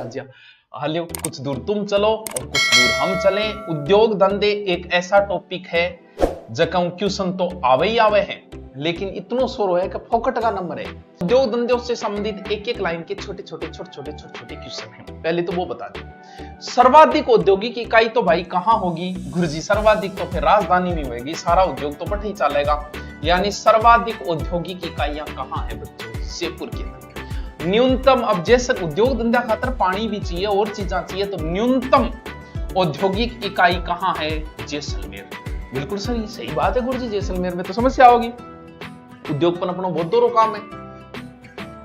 राज्य हालियो कुछ दूर तुम चलो और कुछ दूर हम चलें। उद्योग धंधे एक ऐसा टॉपिक है जका क्वेश्चन तो आवे ही आवे हैं, लेकिन इतनो शोर है कि फोकट का नंबर है। उद्योग धंधे से संबंधित एक एक लाइन के छोटे छोटे क्वेश्चन हैं। पहले तो वो बता दें, सर्वाधिक औद्योगिक इकाई तो भाई कहाँ होगी गुरुजी? सर्वाधिक तो फिर राजधानी में होगी, सारा उद्योग तो बट ही चलेगा। यानी सर्वाधिक औद्योगिक इकाइयां कहाँ है बच्चों? जयपुर के अंदर। न्यूनतम, अब जैसे उद्योग धंधा खातर पानी भी चाहिए और चीजें चाहिए, तो न्यूनतम औद्योगिक इकाई कहाँ है? जैसलमेर। बिल्कुल सही बात है गुरुजी, जैसलमेर में तो समस्या होगी। उद्योगपन अपना बहुत दो काम है।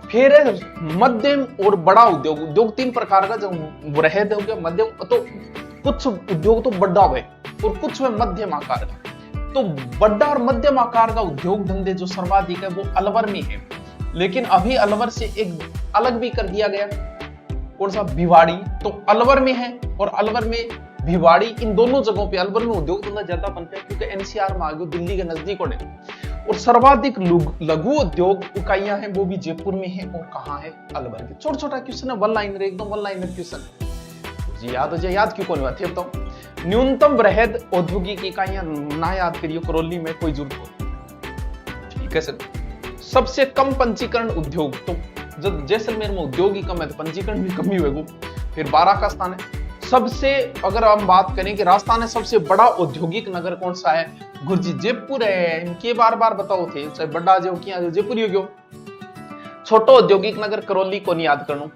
फिर मध्यम और बड़ा उद्योग। उद्योग तीन प्रकार का, जो बृहद हो गया, मध्यम, तो कुछ उद्योग तो बड़ा है और कुछ है मध्यम आकार का। तो बड़ा और मध्यम आकार का उद्योग धंधे जो सर्वाधिक है वो अलवर में है, लेकिन अभी अलवर से एक अलग भी कर दिया गया। कौन सा? भिवाड़ी। तो अलवर में है और अलवर में भिवाड़ी, इन दोनों जगहों पे अलवर में उद्योग धंधा ज्यादा बनता है क्योंकि एनसीआर में आ गया, दिल्ली के नजदीक होने। और सर्वाधिक लघु उद्योग इकाइयां हैं वो भी जयपुर में है और कहां है? अलवर के। छोटा छोटा क्वेश्चन है, वन लाइनर, एकदम वन लाइनर क्वेश्चन जी। याद हो जाए, याद क्यों कौन बात है बताओ। न्यूनतम बृहद औद्योगिक इकाइयां ना याद करियो, करौली में कोई जरूरत हो। ठीक है सर। सबसे कम पंजीकरण उद्योग, तो जब जैसलमेर में उद्योग ही कम है तो पंजीकरण भी कम ही होगा। फिर 12 का स्थान है। सबसे, अगर हम बात करें कि राजस्थान में सबसे बड़ा औद्योगिक नगर कौन सा है गुरुजी? जयपुर है। इनके बार बार बताओ थे, चाहे बड़ा जो किया जयपुर ही हो गया। छोटो औद्योगिक नगर करौली को नहीं याद करना।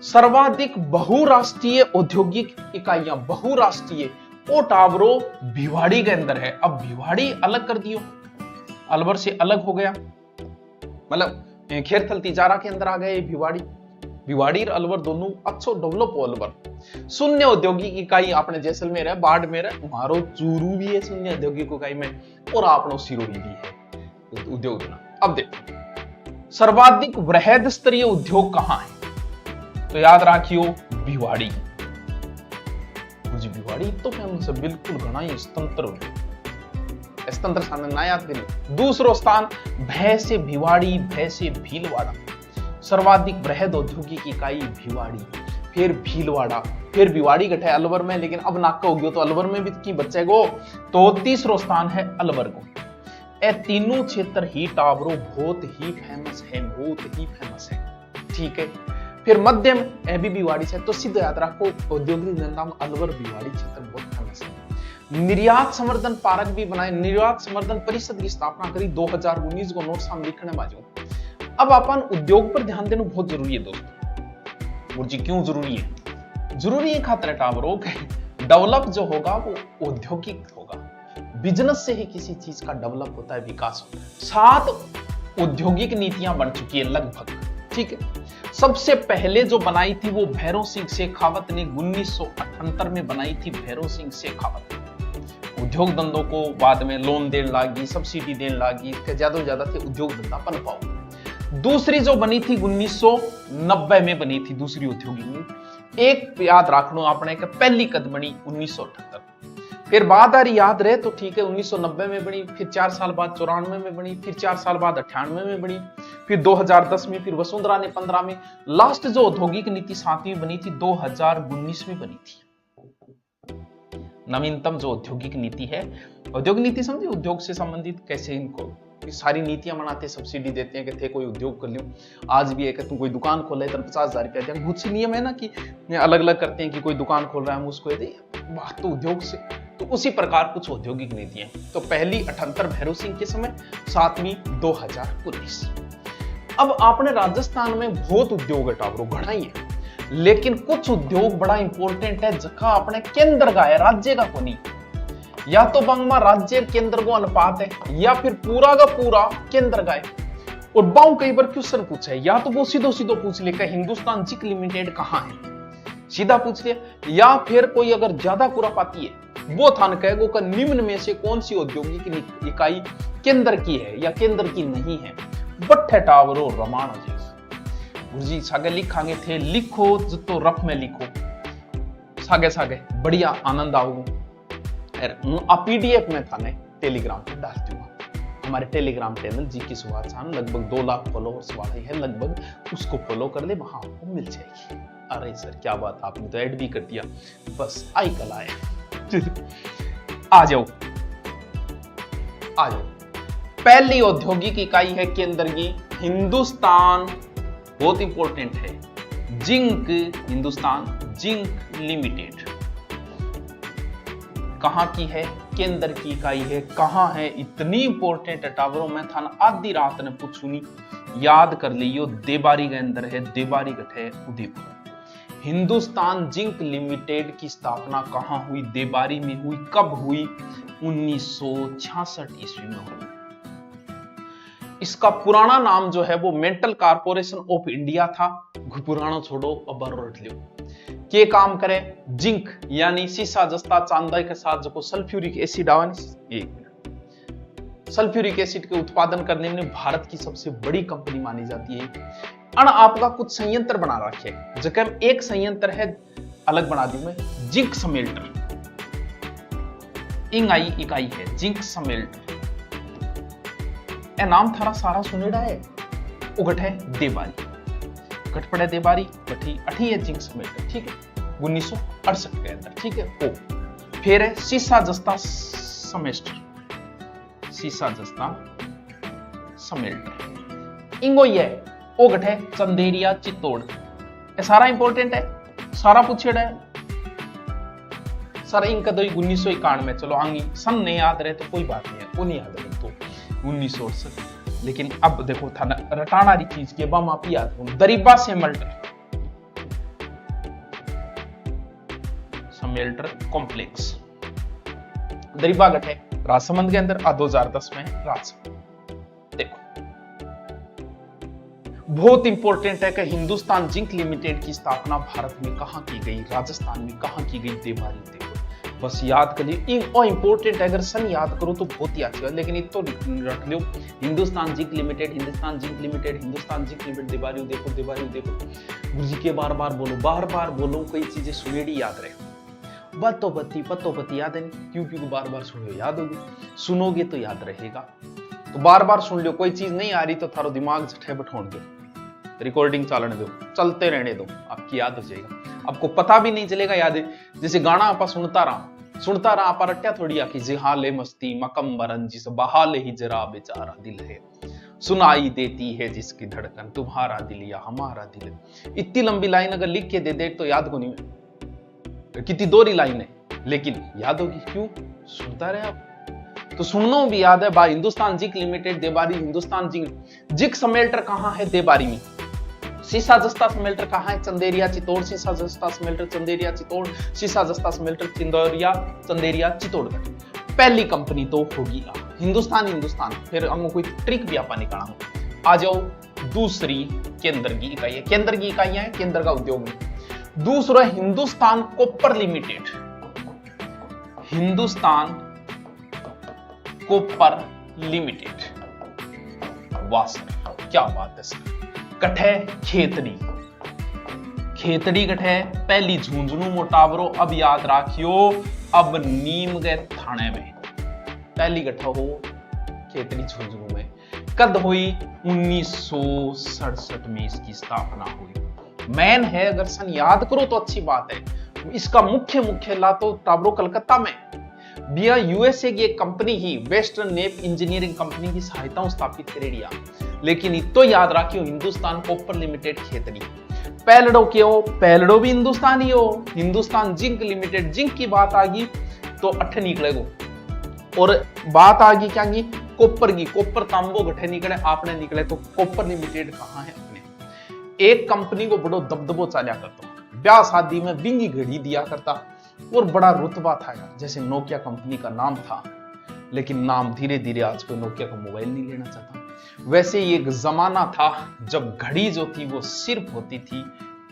सर्वाधिक बहुराष्ट्रीय औद्योगिक इकाइयां, बहुराष्ट्रीय, ओ टावरो भिवाड़ी के अंदर है। अब भिवाड़ी अलग कर दियो, अलवर से अलग हो गया, मतलब खेरथल तिजारा के अंदर आ गए भिवाड़ी। भिवाड़ी और अलवर दोनों अच्छो डेवलप हो। अलवर शून्य औद्योगिक इकाई अपने जैसलमेर है, बाड़मेर है, हमारो चूरू भी है शून्य औद्योगिक इकाई में, और आपनो सिरोही भी है उद्योग धंधा। अब देखो सर्वाधिक वृहद स्तरीय उद्योग कहां है? तो याद रखियो भिवाड़ी। भिवाड़ी तो फेमस है, बिल्कुल घना ही स्वतंत्र स्थान ना याद करिए। दूसरो स्थान भय से भिवाड़ी, भय से भीलवाड़ा। सर्वाधिक वृहद औद्योगिक इकाई भिवाड़ी, फिर भीलवाड़ा, फिर भिवाड़ी गठे अलवर में, लेकिन अब नाका हो गया तो अलवर में भी की बच्चे गो। तो तीसरो स्थान है अलवर को। ए तीनों क्षेत्र ही टावरो बहुत ही फेमस है, बहुत ही फेमस है। ठीक है। फिर मध्यम ए भी भिवाड़ी से, तो सीधे याद रखो औद्योगिक धंधा में अलवर भिवाड़ी क्षेत्र बहुत फेमस है। निर्यात संवर्धन पार्क भी बनाए, निर्यात संवर्धन परिषद की स्थापना करी 2019 को, नोट सामने लिखने बाजू। अब अपन उद्योग पर ध्यान देना बहुत जरूरी है दोस्तों। गुरुजी क्यों जरूरी है? जरूरी है खातिर टावरों डेवलप जो होगा वो औद्योगिक होगा। बिजनेस से ही किसी चीज का डेवलप होता है, विकास होता है। 7 औद्योगिक नीतियां बन चुकी है लगभग। ठीक है। सबसे पहले जो बनाई थी वो भैरव सिंह शेखावत ने 1978 में बनाई थी। भैरव सिंह शेखावत उद्योग धंधों को बाद में लोन देने लागी, सब्सिडी देने लागी, ज्यादा थे उद्योग धंधा पन पाओ। दूसरी जो बनी थी 1990 में बनी थी दूसरी औद्योगिक नीति। एक याद रखना आपने कि पहली कद बनी 1978। फिर बाद आ रही याद रहे तो ठीक है, 1990 में बनी, फिर 4 साल बाद 94 में बनी, फिर 4 साल बाद 98 में बनी, फिर 2010 में, फिर वसुंधरा ने 15 में, लास्ट जो औद्योगिक नीति 7वीं बनी थी 2019 में बनी थी। नवीनतम जो औद्योगिक नीति है, औद्योगिक नीति समझे उद्योग से संबंधित कैसे इनको सारी नीतियां बनाते, सब्सिडी देते हैं कि थे कोई उद्योग कर लियो। आज भी है कि तुम कोई दुकान खोले तो 50,000 रुपया दें। बहुत सी नियम है ना कि अलग अलग करते हैं कि कोई दुकान खोल रहा है हम उसको बात तो उद्योग से, तो उसी प्रकार कुछ औद्योगिक नीतियां। तो पहली 78 भैरव सिंह के समय, 7वीं 2019। अब आपने राजस्थान में बहुत उद्योग है टावरों, घना ही है, लेकिन कुछ उद्योग बड़ा इंपॉर्टेंट है जगह अपने केंद्र का है, राज्य का को नहीं। या तो बंगमा राज्य केंद्र को अनुपात है, या फिर पूरा का पूरा केंद्र का है। और बाऊ कई बार क्वेश्चन पूछा है, या तो वो सीधो पूछ ले कि हिंदुस्तान जिंक लिमिटेड कहां है, सीधा पूछ लिया। या फिर कोई अगर ज्यादा खुरापाती है वो थान कहेगो का निम्न में से कौन सी औद्योगिक इकाई केंद्र की है या केंद्र की नहीं है। बट्ठे टावरो रमाण गुरुजी सागे लिखांगे थे, लिखो तो रफ में लिखो, सागे सागे बढ़िया आनंद आओ। आप पीडीएफ में थाने टेलीग्राम पे डाल दूंगा। हमारे टेलीग्राम चैनल जी की सुभाषान लगभग 2 लाख फॉलोअर्स वाले है लगभग, उसको फॉलो कर ले, वहां आपको मिल जाएगी। अरे सर क्या बात, आपने तो ऐड भी कर दिया, बस आई कल आए। आ जाओ आ जाओ। पहली औद्योगिक इकाई है केंद्र की हिंदुस्तान, बहुत इंपॉर्टेंट है, जिंक, हिंदुस्तान जिंक लिमिटेड। कहां की है? केंद्र की इकाई है। कहां है? इतनी इंपॉर्टेंट है टावरों में था ना, आधी रात ने पूछूनी, याद कर लियो, देबारी के अंदर है, देबारी गठ है उदयपुर। हिंदुस्तान जिंक लिमिटेड की स्थापना कहां हुई? देबारी में हुई। कब हुई? 1966 ईस्वी में हुई। इसका पुराना नाम जो है वो मेटल कॉर्पोरेशन ऑफ इंडिया था। पुराना छोड़ो, अब रट लियो। के काम करे? जिंक यानी सीसा जस्ता चांदा के साथ जो सल्फ्यूरिक एसिड आवा, सल्फ्यूरिक एसिड के उत्पादन करने में भारत की सबसे बड़ी कंपनी मानी जाती है। अन आपका कुछ संयंत्र बना रखे, जगह एक संयंत्र है, अलग बना दी मैं, जिंक समेल्टर, इंगाई इकाई है जिंक समेल्टर। ए नाम थारा सारा सुनेड़ा है। उगट है देबारी, गट पड़े देबारी, गठी अठी है जिंक समेल्टर, ठीक है, 1968 के अंदर, ठीक है। ओ फिर है सीसा जस्ता समेस्टर, सीसा जस्ता समेल्टर, इंगो ये ओ गट है चंदेरिया चित्तौड़। ये सारा इंपॉर्टेंट है, सारा पूछेड़ा है। सर इनका 1991 में, चलो आंगी सन नहीं याद रहे तो कोई बात नहीं है, वो नहीं याद रहे तो 1968। लेकिन अब देखो था रटाना री चीज के बम आप याद करो, दरीबा सेमेल्टर, समेल्टर कॉम्प्लेक्स, दरीबा गठ है राजसमंद के अंदर, 2010 में राजसमंद। देखो बहुत इंपॉर्टेंट है कि हिंदुस्तान जिंक लिमिटेड की स्थापना भारत में कहां की गई? राजस्थान में। कहां की गई? देबारी। देखो बस याद करिए, इंपॉर्टेंट है, अगर सन याद करो तो बहुत ही अच्छी बात, लेकिन तो रख लो, Hindustan zinc limited, Hindustan zinc limited, Hindustan zinc limited, Debari देखो, देबारी देखो। गुरुजी के बार बार बोलो, कई चीजें सुनेड़ी याद रहे। पतो बत्ती याद है, क्यों बार बार सुनो, याद होगी, सुनोगे तो याद रहेगा। तो बार बार सुन लो, कोई चीज नहीं आ रही तो थारो दिमाग झठे बैठोन दो, रिकॉर्डिंग चलने दो, चलते रहने दो, आपकी याद हो जाएगा, आपको पता भी नहीं चलेगा याद है। जैसे गाना आप सुनता रहा आप रट्या थोड़ी आखी, जिहाले मस्ती मकम्बरन जिस बहाले ही जरा बेचारा दिल है, सुनाई देती है जिसकी धड़कन, तुम्हारा दिल या हमारा दिल। इतनी लंबी लाइन अगर लिख के दे दे तो याद को नहीं, कितनी दोरी लाइन है, लेकिन याद होगी, क्यों? सुनता रहे आप तो सुनना भी याद है। भाई Hindustan zinc limited Debari, Hindustan zinc smelter कहां है? देबारी में। सीसा जस्ता समेल्टर कहां है? चंदेरिया चित्तौड़, सीसा जस्ता समेल्टर चंदेरिया चित्तौड़, सीसा जस्ता समेल्टर चंदेरिया चित्तौड़गढ़। पहली कंपनी तो होगी हिंदुस्तान। फिर हम कोई ट्रिक भी आपा निकाला। आ जाओ दूसरी केंद्र की इकाई है, केंद्र की इकाइयां है, केंद्र का उद्योग है। दूसरा Hindustan copper limited, Hindustan copper limited, वाह सर क्या बात है सर। कठे खेतड़ी कठे पहली झुंझुनू मोटावरो, अब याद राखियो, अब नीम गए थाने में पहली गठा हो खेतड़ी झुंझुनू में। कद हुई? 1967 में इसकी स्थापना हुई। मैन है, अगर सन याद करो तो अच्छी बात है। इसका मुख्य ला तो टावरो कलकत्ता में बिया यूएसए की एक कंपनी ही वेस्टर्न नेप इंजीनियरिंग कंपनी की सहायता स्थापित करेडिया। लेकिन इतो याद रखियो, हिंदुस्तान कॉपर लिमिटेड खेतड़ी। पहलड़ो क्यों? पहलड़ो भी हिंदुस्तानी हो। हिंदुस्तान जिंक लिमिटेड, जिंक की बात आ गई तो अठ निकलेगो, और बात आ गई क्या की? कॉपर की, कॉपर तांबो गठे निकले, आपने निकले तो कॉपर लिमिटेड कहां है? अपने एक कंपनी को बड़ो दबदबो चालिया करता, ब्याह शादी में बिंगी घड़ी दिया करता, और बड़ा रुतबा था यार। जैसे नोकिया कंपनी का नाम था, लेकिन नाम धीरे धीरे आज कोई नोकिया का मोबाइल नहीं लेना चाहता। वैसे ये एक जमाना था जब घड़ी जो थी वो सिर्फ होती थी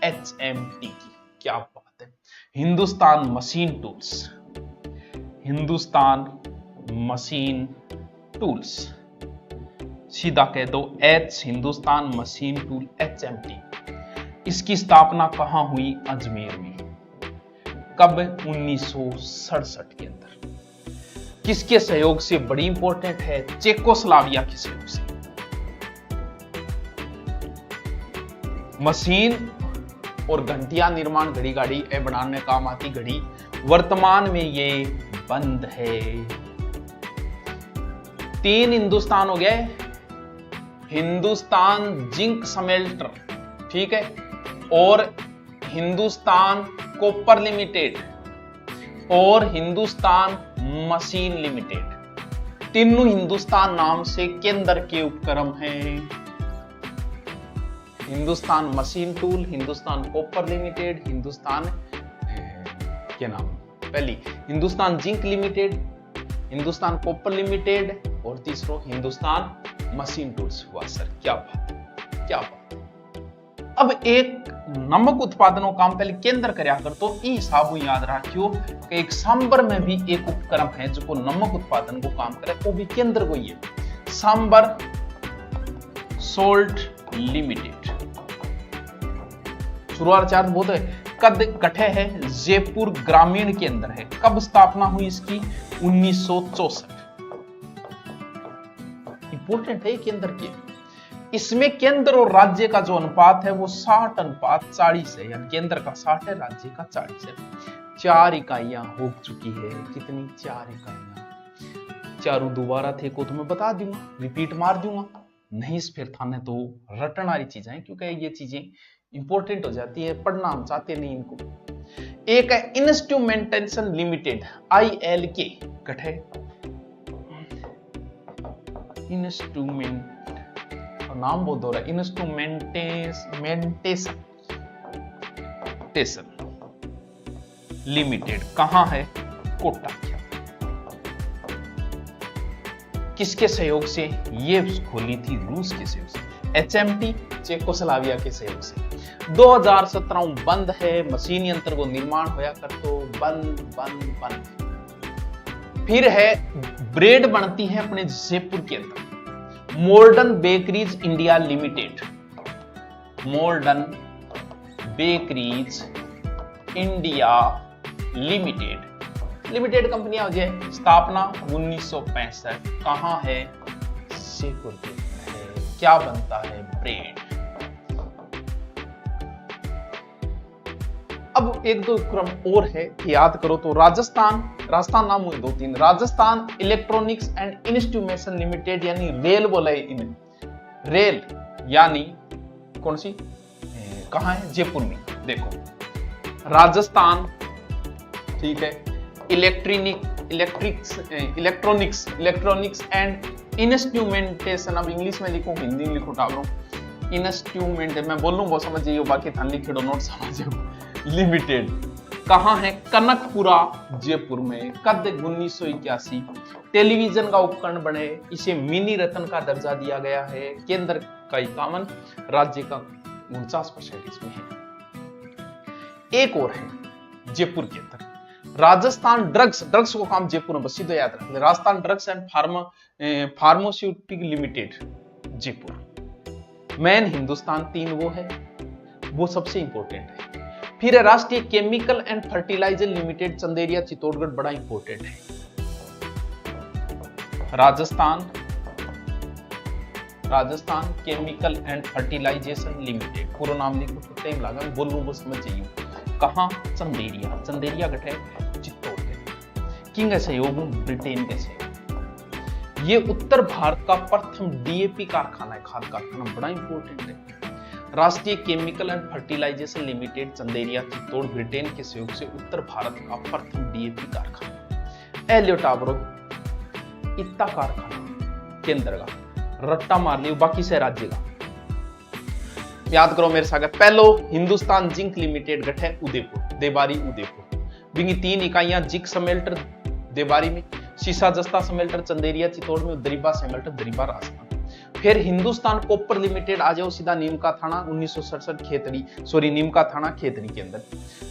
HMT की। क्या बात है। Hindustan machine tools, Hindustan machine tools, सीधा कह दो H, Hindustan machine tool HMT। इसकी स्थापना कहां हुई? अजमेर में। कब? 1967 के अंदर। किसके सहयोग से? बड़ी इंपॉर्टेंट है, चेकोस्लाविया के सहयोग से। मशीन और घंटिया निर्माण घड़ी गाड़ी बनाने काम आती घड़ी, वर्तमान में ये बंद है। 3 हिंदुस्तान हो गए, हिंदुस्तान जिंक स्मेल्टर, ठीक है, और हिंदुस्तान कॉपर लिमिटेड और हिंदुस्तान मशीन लिमिटेड। तीनों हिंदुस्तान नाम से केंद्र के उपक्रम हैं। Hindustan machine tool, Hindustan copper limited, Hindustan क्या नाम पहली, Hindustan zinc limited, Hindustan copper limited और तीसरो हिंदुस्तान मशीन टूल्स हुआ। सर क्या बात, क्या बात। अब एक नमक उत्पादनों काम पहले केंद्र करया कर, तो ई हिसाब याद रखियो कि एक सांबर में भी एक उपक्रम है जो नमक उत्पादन को काम करे, वो भी केंद्र को ही है, सांबर सोल्ट लिमिटेड। शुरुआत चार्ज बहुत है, कद गठे है जयपुर ग्रामीण के अंदर है। कब स्थापना हुई इसकी? 1964। इंपोर्टेंट है केंद्र के। इसमें केंद्र और राज्य का जो अनुपात है वो 60:40 है, यानी केंद्र का 60 है, राज्य का 40 है। 4 इकाइयां हो चुकी है। कितनी? 4 इकाइयां। चारों दोबारा थे को तो मैं बता दूंगा, रिपीट मार दूंगा, नहीं फिर थाने तो रटन वाली चीजें हैं, क्योंकि ये चीजें इंपॉर्टेंट हो जाती है, पढ़ना हम चाहते नहीं इनको। एक है इंस्ट्रूमेंटेशन लिमिटेड, ILK, गठे इंस्ट्रूमेंट, नाम बहुत हो रहा है, इंस्ट्रूमेंटेशन लिमिटेड। कहां है? कोटा। किसके सहयोग से? ये खोली थी रूस के सहयोग से। HMT चेकोस्लोवाकिया के सहयोग से। 2017 बंद है। मशीन यंत्र को निर्माण होया कर तो बंद बंद बंद। फिर है ब्रेड बनती है अपने जयपुर के अंदर, modern bakeries India limited. Modern bakeries India limited कंपनियां हो जाए। स्थापना 1965। कहां है? जयपुर के अंदर है। क्या बनता है? ब्रेड। अब एक दो क्रम और है, याद करो तो राजस्थान नाम हुए 2-3। Rajasthan electronics and instrumentation limited, यानी रेल बोला है इन्हें, रेल यानी कौन सी, कहां है? जयपुर में। देखो राजस्थान, ठीक है, इलेक्ट्रॉनिक्स एंड इंस्ट्रूमेंटेशन। अब इंग्लिश में लिखो, हिंदी में लिखो टावरों, इंस्ट्रूमेंट मैं बोलूं वो समझ जाइए, बाकी थान लिखेड़ो नोट समझो। लिमिटेड कहां है? कनकपुरा जयपुर में। कद 1981। टेलीविजन का उपकरण बने, इसे मिनी रत्न का दर्जा दिया गया है। केंद्र का 51, राज्य का 49% इसमें है। एक और है जयपुर के अंदर, राजस्थान ड्रग्स को काम जयपुर में, बस सीधे याद रख ले, Rajasthan drugs and pharmaceutical limited Jaipur. Main Hindustan 3 वो है, वो सबसे इंपॉर्टेंट है। फिर Rashtriya chemical and fertiliser limited Chanderiya Chittorgarh, बड़ा इंपॉर्टेंट है। Rajasthan chemical and fertilisation limited, पूरा नाम लिखो तो टाइम लगा, बोलूं वो समझ जाइए। कहां? चंदेरिया गठे चित्तौड़गढ़। किंग सहयोग? ब्रिटेन के सहयोग। ये उत्तर भारत का प्रथम DAP कारखाना है, खाद कारखाना, बड़ा इंपॉर्टेंट है। Rashtriya chemical and fertilisation limited Chanderiya Chittor, Britain के सहयोग से उत्तर भारत का प्रथम DAP कारखाना। एलियोटाब्रो इतना कारखाना केंद्र का, रट्टा मार लियो, बाकी से राज्य का याद करो मेरे साथ। पहलो हिंदुस्तान जिंक लिमिटेड गठे उदयपुर, देबारी उदयपुर। बिंगी 3 इकाइयां, जिंक स्मेल्टर देबारी में, शीशा जस्ता स्मेल्टर चंदेरिया चित्तौड़ में, दरिबा स्मेल्टर दरिबा राजस्थान। फिर हिंदुस्तान कॉपर लिमिटेड आ जाओ सीधा नीम का थाना 1967 नीम का थाना खेतरी के अंदर।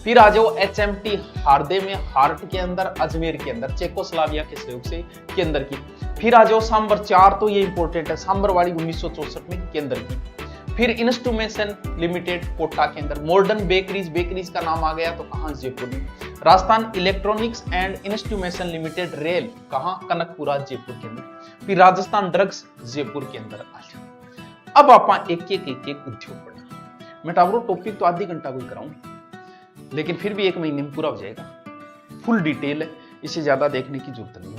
फिर आ जाओ HMT हार्दे में, हार्ट के अंदर, अजमेर के अंदर, चेकोस्लोवाकिया के सहयोग से केंद्र की। फिर आ जाओ सांबर 4, तो ये इंपॉर्टेंट है, सांबर वाली 1964 में केंद्र की। फिर इंस्ट्रूमेंटेशन लिमिटेड कोटा के अंदर। मॉडर्न बेकरीज का नाम आ गया तो कहां? जयपुर में। Rajasthan electronics and instrumentation limited rail, कहां? कनकपुरा जयपुर के अंदर। फिर राजस्थान ड्रग्स जयपुर के अंदर आ जाओ। अब आप एक एक उद्योग पढ़ना। मैं टावरों टॉपिक तो आधी घंटा कोई कराऊं, लेकिन फिर भी 1 महीने में पूरा हो जाएगा। फुल डिटेल है, इसे ज्यादा देखने की जरूरत नहीं।